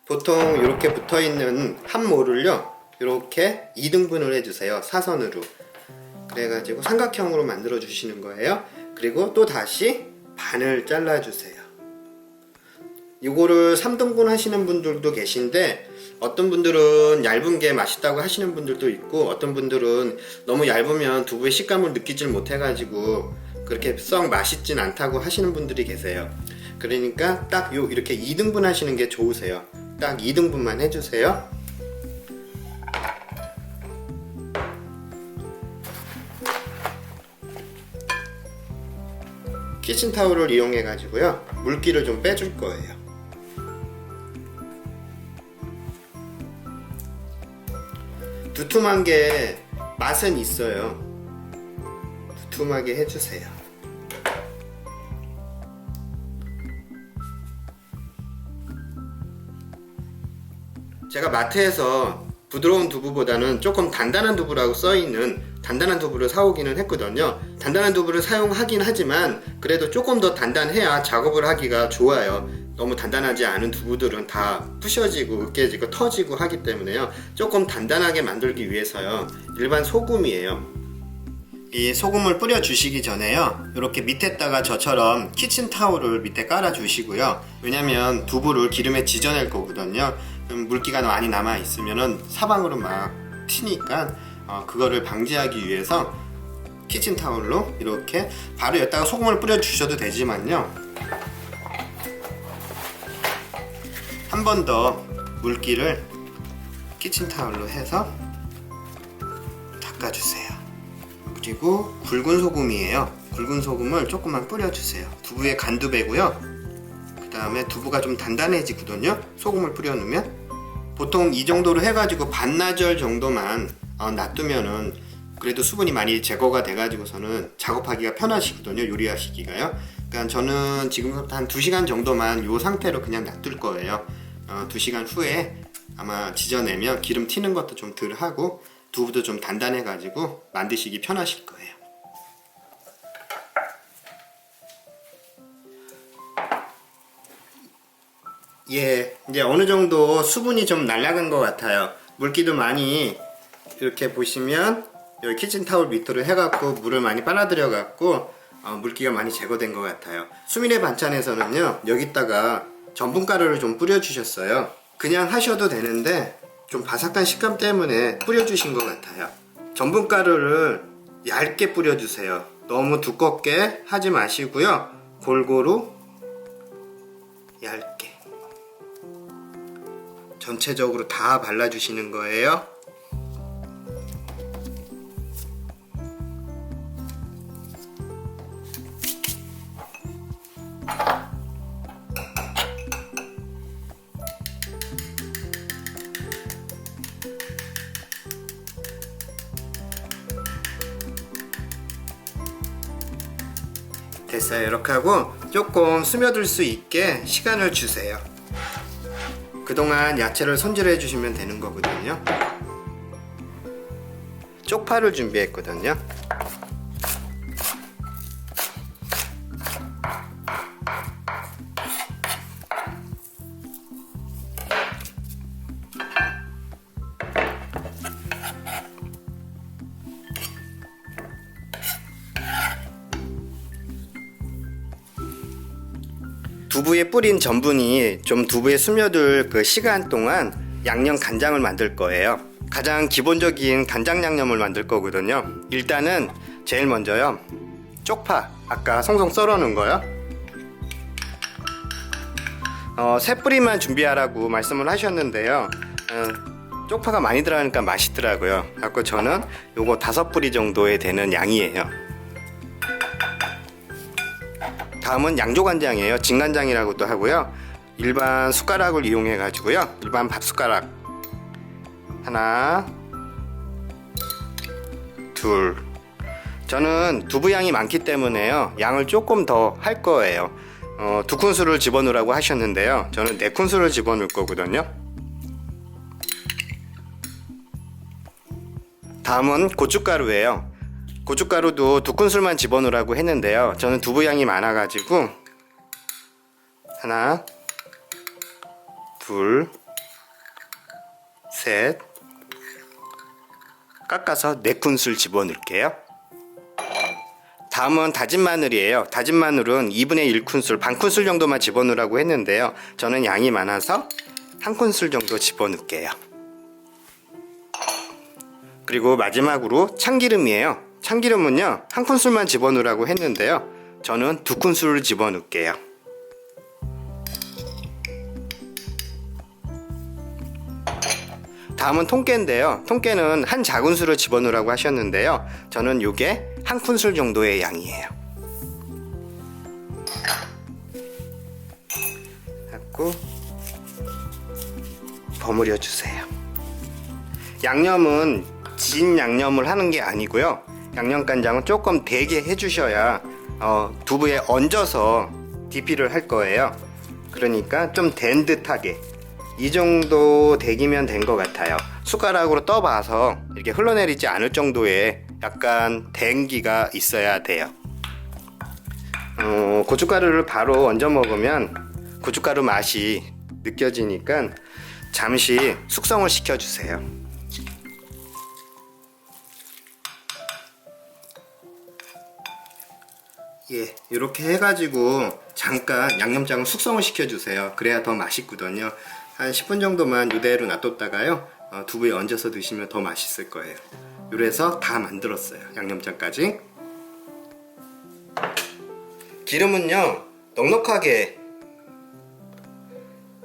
보통 이렇게 붙어있는 한 모를요 이렇게 2등분을 해주세요. 사선으로. 그래가지고 삼각형으로 만들어 주시는 거예요. 그리고 또 다시 반을 잘라주세요. 이거를 3등분 하시는 분들도 계신데 어떤 분들은 얇은 게 맛있다고 하시는 분들도 있고, 어떤 분들은 너무 얇으면 두부의 식감을 느끼질 못해가지고 그렇게 썩 맛있진 않다고 하시는 분들이 계세요. 그러니까 딱 이렇게 2등분 하시는 게 좋으세요. 딱 2등분만 해주세요. 키친타올을 이용해 가지고요 물기를 좀 빼줄 거예요. 두툼한 게 맛은 있어요. 두툼하게 해주세요. 제가 마트에서 부드러운 두부보다는 조금 단단한 두부라고 써있는 단단한 두부를 사오기는 했거든요. 단단한 두부를 사용하긴 하지만 그래도 조금 더 단단해야 작업을 하기가 좋아요. 너무 단단하지 않은 두부들은 다 부셔지고 으깨지고 터지고 하기 때문에요. 조금 단단하게 만들기 위해서요 일반 소금이에요. 이 소금을 뿌려 주시기 전에요 이렇게 밑에다가 저처럼 키친타올을 밑에 깔아 주시고요. 왜냐면 두부를 기름에 지져낼 거거든요. 물기가 많이 남아 있으면은 사방으로 막 튀니까 그거를 방지하기 위해서 키친타올로 이렇게 바로 여기다가 소금을 뿌려 주셔도 되지만요 한 번 더 물기를 키친타올로 해서 닦아주세요. 그리고 굵은 소금이에요. 굵은 소금을 조금만 뿌려주세요. 두부에 간도 배고요. 그 다음에 두부가 좀 단단해지거든요 소금을 뿌려 놓으면. 보통 이 정도로 해가지고 반나절 정도만 놔두면은 그래도 수분이 많이 제거가 돼가지고서는 작업하기가 편하시거든요 요리하시기가요. 그러니까 저는 지금부터 한 2시간 정도만 이 상태로 그냥 놔둘 거예요. 2시간 후에 아마 지져내면 기름 튀는 것도 좀 덜 하고 두부도 좀 단단해 가지고 만드시기 편하실 거예요. 예, 이제 어느 정도 수분이 좀 날아간 것 같아요. 물기도 많이 이렇게 보시면 여기 키친타올 밑으로 해갖고 물을 많이 빨아들여 갖고 물기가 많이 제거된 것 같아요. 수민의 반찬에서는요 여기다가 전분가루를 좀 뿌려주셨어요. 그냥 하셔도 되는데 좀 바삭한 식감 때문에 뿌려주신 것 같아요. 전분가루를 얇게 뿌려주세요. 너무 두껍게 하지 마시고요 골고루 얇게 전체적으로 다 발라주시는 거예요. 됐어요. 이렇게 하고 조금 스며들 수 있게 시간을 주세요. 그동안 야채를 손질해 주시면 되는 거거든요. 쪽파를 준비했거든요. 두부에 뿌린 전분이 좀 두부에 스며들 그 시간 동안 양념 간장을 만들 거예요. 가장 기본적인 간장 양념을 만들 거거든요. 일단은 제일 먼저요 쪽파 아까 송송 썰어 놓은 거요 세 뿌리만 준비하라고 말씀을 하셨는데요 쪽파가 많이 들어가니까 맛있더라고요. 그래서 저는 요거 5뿌리 정도에 되는 양이에요. 다음은 양조간장이에요. 진간장이라고도 하고요. 일반 숟가락을 이용해 가지고요 일반 밥숟가락 하나 둘. 저는 두부 양이 많기 때문에요 양을 조금 더 할 거예요. 2큰술을 집어넣으라고 하셨는데요 저는 4큰술을 집어넣을 거거든요. 다음은 고춧가루예요. 고춧가루도 2큰술만 집어넣으라고 했는데요 저는 두부 양이 많아 가지고 하나 둘 셋. 깎아서 4큰술 집어넣을게요. 다음은 다진 마늘이에요. 다진 마늘은 2분의 1큰술, 반큰술 정도만 집어넣으라고 했는데요. 저는 양이 많아서 1큰술 정도 집어넣을게요. 그리고 마지막으로 참기름이에요. 참기름은요 1큰술만 집어넣으라고 했는데요. 저는 2큰술을 집어넣을게요. 다음은 통깨인데요. 통깨는 한 작은술을 집어넣으라고 하셨는데요. 저는 요게 1큰술 정도의 양이에요. 갖고 버무려 주세요. 양념은 진 양념을 하는 게 아니고요. 양념간장은 조금 되게 해주셔야 두부에 얹어서 디피를 할 거예요. 그러니까 좀 된 듯하게 이 정도 되기면 된 것 같아요. 숟가락으로 떠봐서 이렇게 흘러내리지 않을 정도의 약간 den기가 있어야 돼요. 고춧가루를 바로 얹어 먹으면 고춧가루 맛이 느껴지니까 잠시 숙성을 시켜주세요. 예, 이렇게 해가지고 잠깐 양념장을 숙성을 시켜주세요. 그래야 더 맛있거든요. 한 10분 정도만 이대로 놔뒀다가요 두부에 얹어서 드시면 더 맛있을 거예요. 이래서 다 만들었어요. 양념장까지. 기름은요 넉넉하게,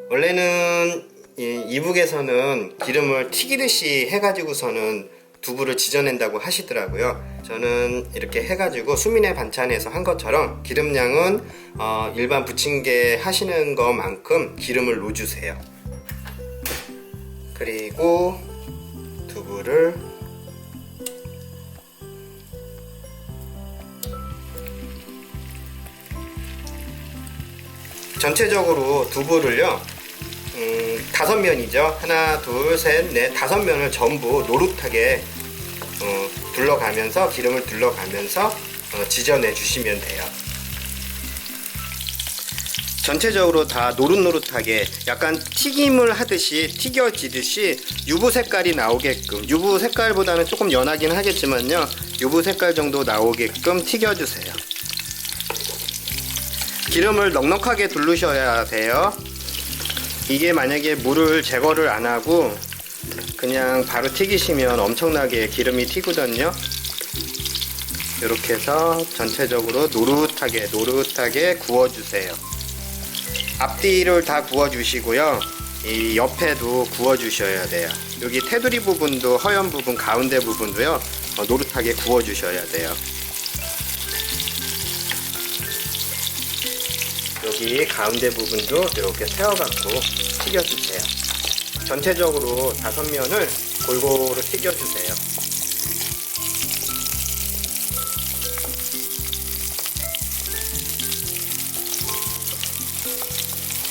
원래는 이북에서는 기름을 튀기듯이 해가지고서는 두부를 지져낸다고 하시더라고요. 저는 이렇게 해가지고 수민의 반찬에서 한 것처럼 기름량은 일반 부침개 하시는 것만큼 기름을 넣어주세요. 그리고 두부를 전체적으로 두부를요 5면이죠. 하나, 둘, 셋, 넷, 5면을 전부 노릇하게 둘러가면서 기름을 둘러가면서 지져내 주시면 돼요. 전체적으로 다 노릇노릇하게 약간 튀김을 하듯이 튀겨지듯이 유부 색깔이 나오게끔, 유부 색깔보다는 조금 연하긴 하겠지만요 유부 색깔 정도 나오게끔 튀겨주세요. 기름을 넉넉하게 두르셔야 돼요. 이게 만약에 물을 제거를 안 하고 그냥 바로 튀기시면 엄청나게 기름이 튀거든요. 이렇게 해서 전체적으로 노릇하게 구워주세요. 앞뒤를 다 구워주시고요. 이 옆에도 구워주셔야 돼요. 여기 테두리 부분도, 허연 부분, 가운데 부분도요 노릇하게 구워주셔야 돼요. 여기 가운데 부분도 이렇게 세워갖고 튀겨주세요. 전체적으로 5면을 골고루 튀겨주세요.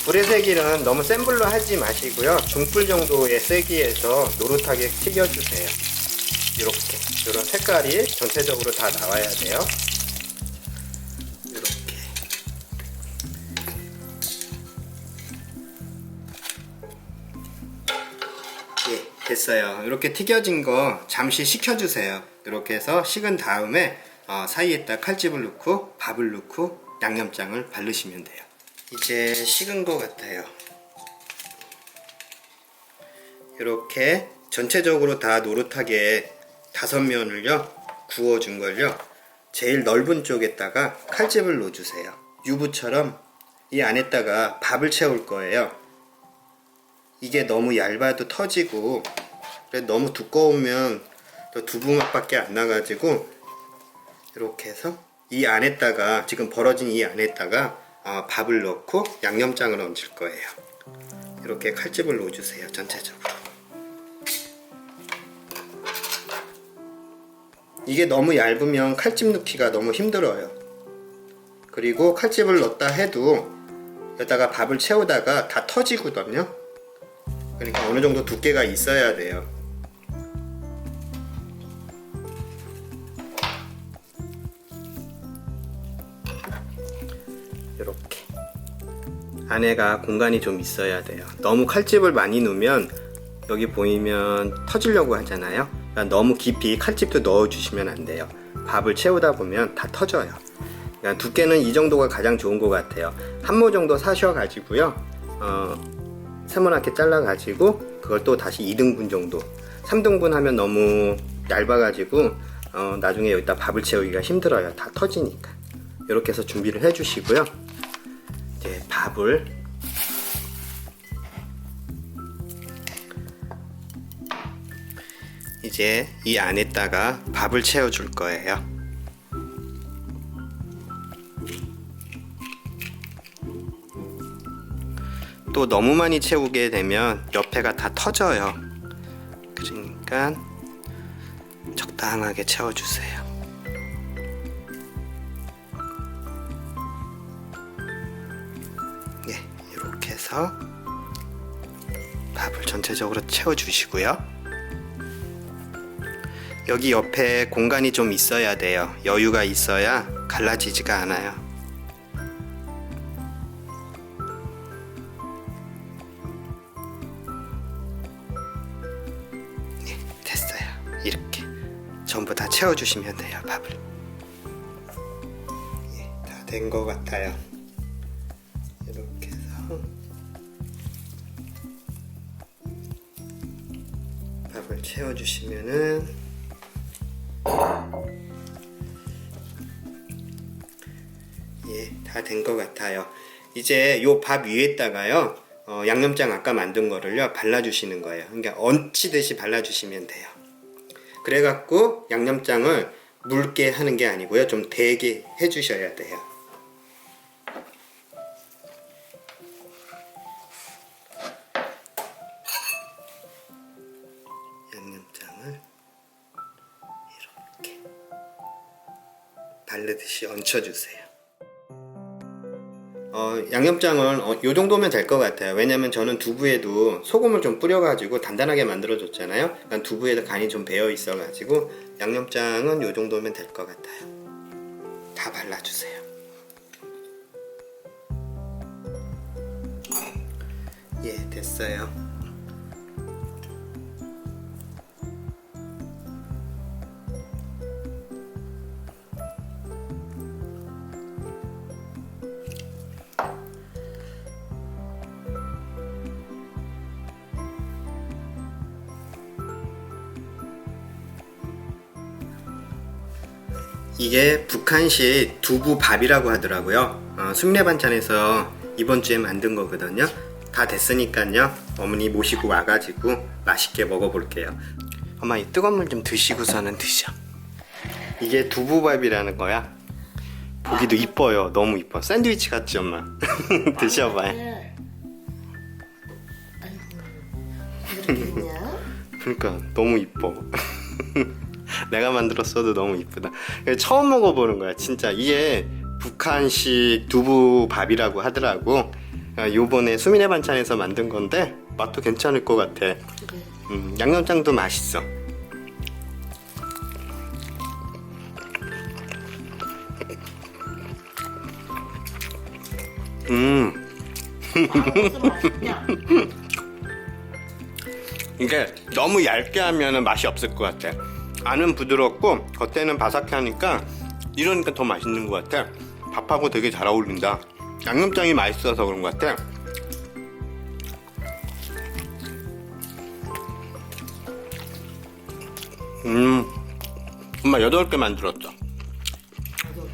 불의 세기는 너무 센 불로 하지 마시고요. 중불 정도의 세기에서 노릇하게 튀겨주세요. 이렇게 이런 색깔이 전체적으로 다 나와야 돼요. 이렇게 예, 됐어요. 이렇게 튀겨진 거 잠시 식혀주세요. 이렇게 해서 식은 다음에 사이에다 칼집을 넣고 밥을 넣고 양념장을 바르시면 돼요. 이제 식은 것 같아요. 이렇게 전체적으로 다 노릇하게 5면을요 구워준 걸요 제일 넓은 쪽에다가 칼집을 넣어주세요. 유부처럼 이 안에다가 밥을 채울 거예요. 이게 너무 얇아도 터지고 너무 두꺼우면 또 두부 맛밖에 안 나가지고 이렇게 해서 이 안에다가, 지금 벌어진 이 안에다가 밥을 넣고 양념장을 얹을 거예요. 이렇게 칼집을 넣어주세요. 전체적으로. 이게 너무 얇으면 칼집 넣기가 너무 힘들어요. 그리고 칼집을 넣었다 해도 여기다가 밥을 채우다가 다 터지거든요. 그러니까 어느 정도 두께가 있어야 돼요. 이렇게 안에가 공간이 좀 있어야 돼요. 너무 칼집을 많이 넣으면 여기 보이면 터지려고 하잖아요. 그러니까 너무 깊이 칼집도 넣어주시면 안 돼요. 밥을 채우다 보면 다 터져요. 그러니까 두께는 이 정도가 가장 좋은 것 같아요. 한 모 정도 사셔가지고요. 세모나게 잘라가지고 그걸 또 다시 2등분 정도. 3등분 하면 너무 얇아가지고 나중에 여기다 밥을 채우기가 힘들어요. 다 터지니까. 이렇게 해서 준비를 해주시고요. 이제 밥을 이제 이 안에다가 밥을 채워줄 거예요. 또 너무 많이 채우게 되면 옆에가 다 터져요. 그러니까 적당하게 채워주세요. 네, 이렇게 해서 밥을 전체적으로 채워주시고요. 여기 옆에 공간이 좀 있어야 돼요. 여유가 있어야 갈라지지가 않아요. 네, 됐어요. 이렇게 전부 다 채워주시면 돼요, 밥을. 예, 다 된 것 같아요. 이렇게 해서 밥을 채워주시면은 예, 다 된 것 같아요. 이제 요 밥 위에다가요 양념장 아까 만든 거를요 발라주시는 거예요. 그러니까 얹히듯이 발라주시면 돼요. 그래갖고 양념장을 묽게 하는 게 아니고요 좀 되게 해주셔야 돼요. 양념장을 이렇게 바르듯이 얹혀주세요. 양념장을 요 정도면 될 것 같아요. 왜냐면 저는 두부에도 소금을 좀 뿌려가지고 단단하게 만들어줬잖아요. 그러니까 두부에도 간이 좀 배어 있어가지고 양념장은 요 정도면 될 것 같아요. 다 발라주세요. 예, 됐어요. 이게 북한식 두부밥이라고 하더라고요. 수미네 반찬에서 이번 주에 만든 거거든요. 다 됐으니까요. 어머니 모시고 와가지고 맛있게 먹어볼게요. 엄마 이 뜨거운 물 좀 드시고서는 드셔. 이게 두부밥이라는 거야. 보기도 이뻐요. 너무 이뻐. 샌드위치 같지 엄마? 드셔봐요. 그러니까 너무 이뻐. 내가 만들었어도 너무 이쁘다. 처음 먹어보는 거야 진짜. 이게 북한식 두부밥이라고 하더라고. 요번에 수미네 반찬에서 만든 건데 맛도 괜찮을 것 같아. 양념장도 맛있어. 이게 너무 얇게 하면 맛이 없을 것 같아. 안은 부드럽고 겉에는 바삭해 하니까 이러니까 더 맛있는 것 같아. 밥하고 되게 잘 어울린다. 양념장이 맛있어서 그런 것 같아. 엄마 8개 만들었어.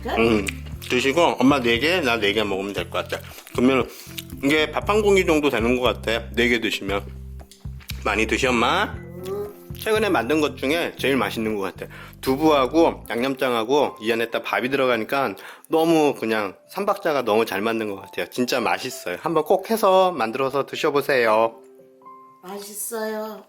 8개? 드시고 엄마 4개, 나 4개 먹으면 될 것 같아. 그러면 이게 밥 한 공기 정도 되는 것 같아. 4개 드시면. 많이 드셔 엄마. 최근에 만든 것 중에 제일 맛있는 것 같아. 두부하고 양념장하고 이 안에다 밥이 들어가니까 너무 그냥 삼박자가 너무 잘 맞는 것 같아요. 진짜 맛있어요. 한번 꼭 해서 만들어서 드셔보세요. 맛있어요.